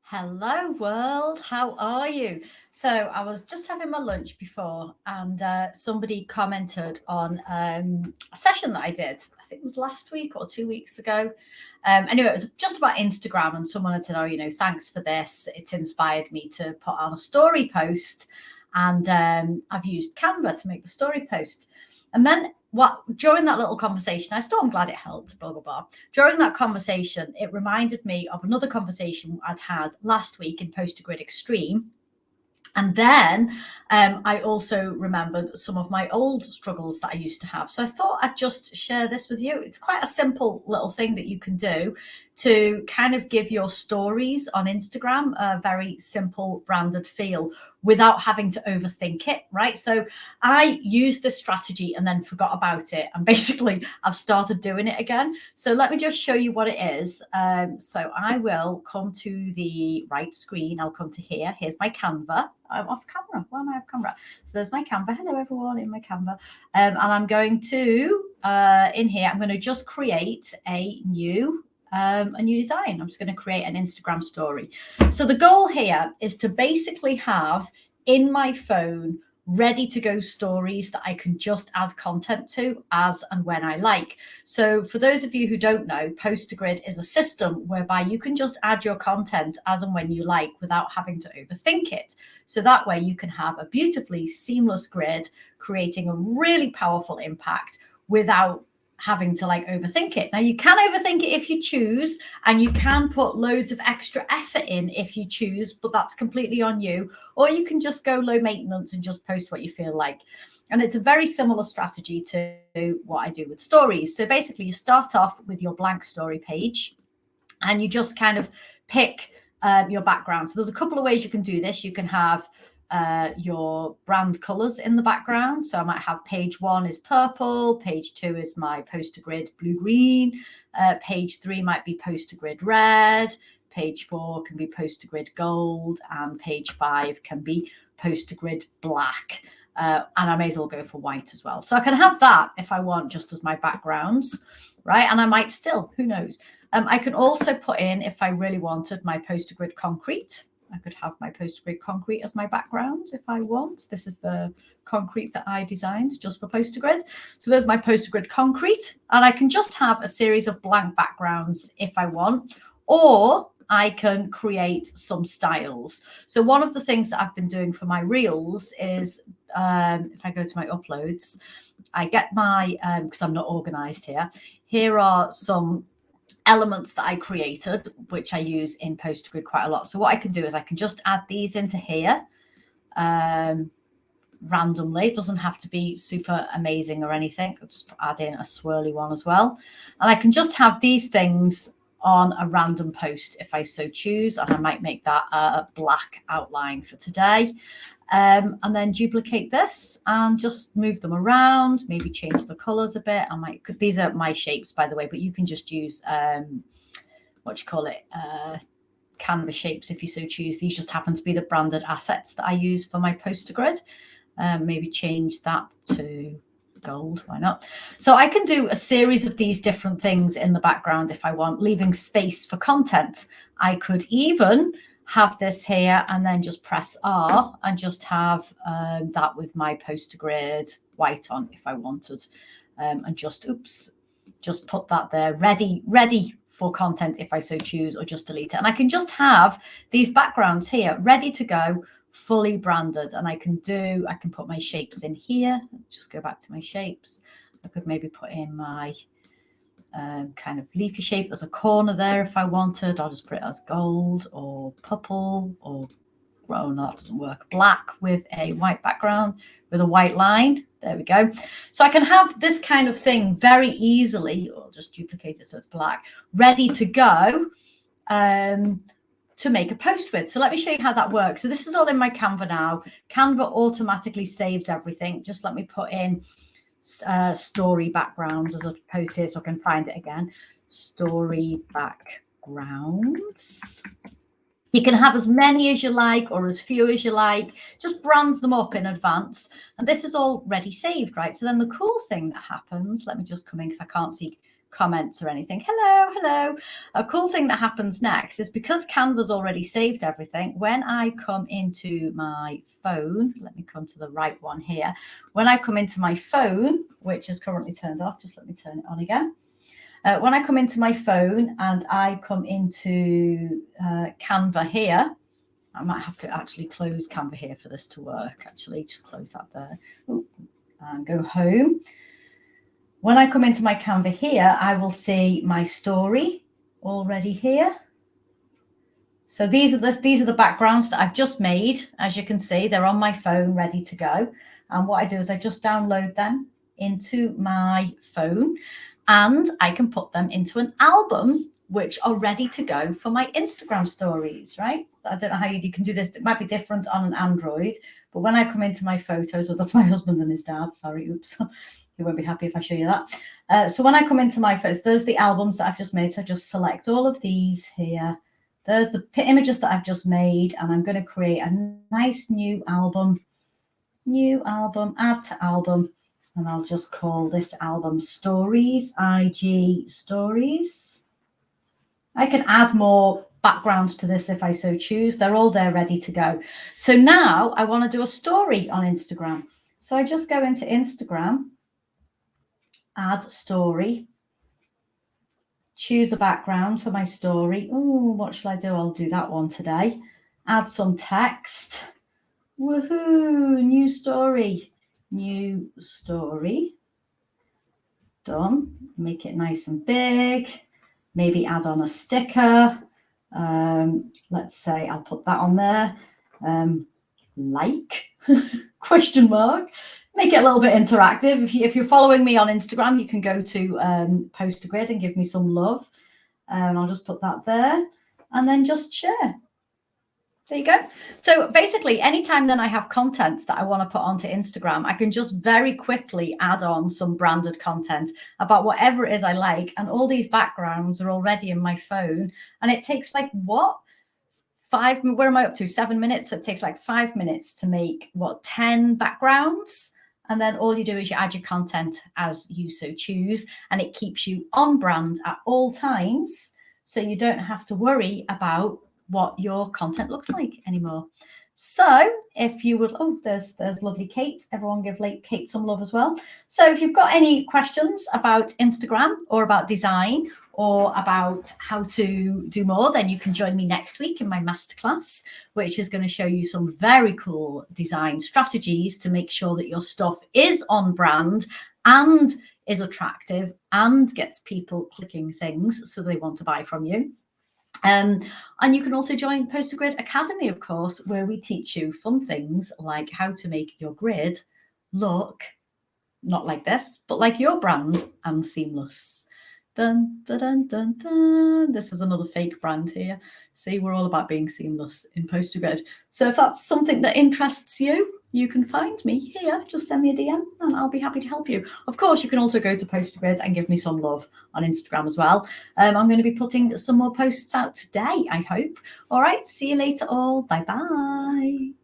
Hello, world. How are you? So, I was just having my lunch before, and somebody commented on a session that I did. I think it was last week or 2 weeks ago. Anyway, it was just about Instagram, and someone had said, "Oh, thanks for this. It's inspired me to put on a story post." And I've used Canva to make the story post. And then during that little conversation, I'm glad it helped, blah, blah, blah. During that conversation, it reminded me of another conversation I'd had last week in Post to Grid Extreme. And then I also remembered some of my old struggles that I used to have. So I thought I'd just share this with you. It's quite a simple little thing that you can do to kind of give your stories on Instagram a very simple branded feel without having to overthink it, right? So I used this strategy and then forgot about it. And basically I've started doing it again. So let me just show you what it is. So I will come to the right screen. I'll come to here. Here's my Canva. I'm off camera. Why am I off camera? So there's my Canva. Hello, everyone, in my Canva. And I'm going to, in here, I'm going to just create a new design. I'm just going to create an Instagram story. So the goal here is to basically have in my phone ready to go stories that I can just add content to as and when I like. So for those of you who don't know, Post to Grid is a system whereby you can just add your content as and when you like without having to overthink it. So that way you can have a beautifully seamless grid, creating a really powerful impact without having to overthink it. Now you can overthink it if you choose, and you can put loads of extra effort in if you choose, but that's completely on you. Or you can just go low maintenance and just post what you feel like. And it's a very similar strategy to what I do with stories. So basically you start off with your blank story page and you just kind of pick your background. So there's a couple of ways you can do this. You can have your brand colors in the background. So I might have page 1 is purple, page 2 is my Post to Grid blue-green, page 3 might be Post to Grid red, page 4 can be Post to Grid gold, and page 5 can be Post to Grid black. And I may as well go for white as well. So I can have that if I want, just as my backgrounds, right? And I might still, who knows? I can also put in, if I really wanted, my Post to Grid concrete. I could have my Post to Grid concrete as my background if I want. This is the concrete that I designed just for Post to Grid. So there's my Post to Grid concrete. And I can just have a series of blank backgrounds if I want, or I can create some styles. So one of the things that I've been doing for my reels is, if I go to my uploads, I get my, because I'm not organized here are some elements that I created, which I use in Post to Grid quite a lot. So what I can do is I can just add these into here randomly. It doesn't have to be super amazing or anything. I'll just add in a swirly one as well. And I can just have these things on a random post if I so choose. And I might make that a black outline for today. And then duplicate this and just move them around, maybe change the colors a bit. These are my shapes, by the way, but you can just use Canva shapes if you so choose. These just happen to be the branded assets that I use for my Post to Grid. Maybe change that to gold, why not? So I can do a series of these different things in the background if I want, leaving space for content. I could even have this here and then just press R and just have that with my Post to Grid white on if I wanted, and just put that there ready for content if I so choose, or just delete it. And I can just have these backgrounds here ready to go, fully branded. And I can put my shapes in here. Just go back to my shapes. I could maybe put in my kind of leafy shape as a corner there if I wanted. I'll just put it as gold or purple, or, oh no, that doesn't work, black with a white background with a white line. There we go. So I can have this kind of thing very easily, or just duplicate it so it's black, ready to go to make a post with. So let me show you how that works. So this is all in my Canva now. Canva automatically saves everything. Just let me put in story backgrounds as opposed to, so I can find it again. Story backgrounds. You can have as many as you like or as few as you like. Just brand them up in advance. And this is already saved, right? So then the cool thing that happens, let me just come in because I can't see comments or anything. Hello. A cool thing that happens next is because Canva's already saved everything, when I come into my phone, let me come to the right one here. When I come into my phone, which is currently turned off, just let me turn it on again. When I come into my phone and I come into Canva here, I might have to actually close Canva here for this to work. Actually, just close that there. Ooh, and go home. When I come into my Canva here, I will see my story already here. So these are the backgrounds that I've just made. As you can see, they're on my phone, ready to go. And what I do is I just download them into my phone, and I can put them into an album, which are ready to go for my Instagram stories, right? I don't know how you can do this. It might be different on an Android, but when I come into my photos, well, that's my husband and his dad. Sorry, oops. He won't be happy if I show you that. So when I come into my photos, there's the albums that I've just made. So I just select all of these here. There's the images that I've just made, and I'm going to create a nice new album, add to album. And I'll just call this album Stories, IG Stories. I can add more background to this if I so choose. They're all there ready to go. So now I want to do a story on Instagram. So I just go into Instagram, add story, choose a background for my story. Oh, what shall I do? I'll do that one today. Add some text. Woohoo, new story. New story. Done. Make it nice and big. Maybe add on a sticker. Let's say I'll put that on there. Like question mark. Make it a little bit interactive. If you're following me on Instagram, you can go to Post to Grid and give me some love. And I'll just put that there and then just share. There you go. So basically, anytime then I have content that I want to put onto Instagram, I can just very quickly add on some branded content about whatever it is I like. And all these backgrounds are already in my phone. And it takes like what? Where am I up to? 7 minutes. So it takes like 5 minutes to make 10 backgrounds. And then all you do is you add your content as you so choose. And it keeps you on brand at all times. So you don't have to worry about what your content looks like anymore. So if you would, there's lovely Kate. Everyone give Kate some love as well. So if you've got any questions about Instagram or about design or about how to do more, then you can join me next week in my masterclass, which is going to show you some very cool design strategies to make sure that your stuff is on brand and is attractive and gets people clicking things so they want to buy from you. And you can also join Post to Grid Academy, of course, where we teach you fun things like how to make your grid look not like this, but like your brand and seamless. Dun, dun, dun, dun, dun. This is another fake brand here. See, we're all about being seamless in Post to Grid. So if that's something that interests you, you can find me here. Just send me a DM and I'll be happy to help you. Of course, you can also go to Post to Grid and give me some love on Instagram as well. I'm going to be putting some more posts out today, I hope. All right, see you later all. Bye-bye.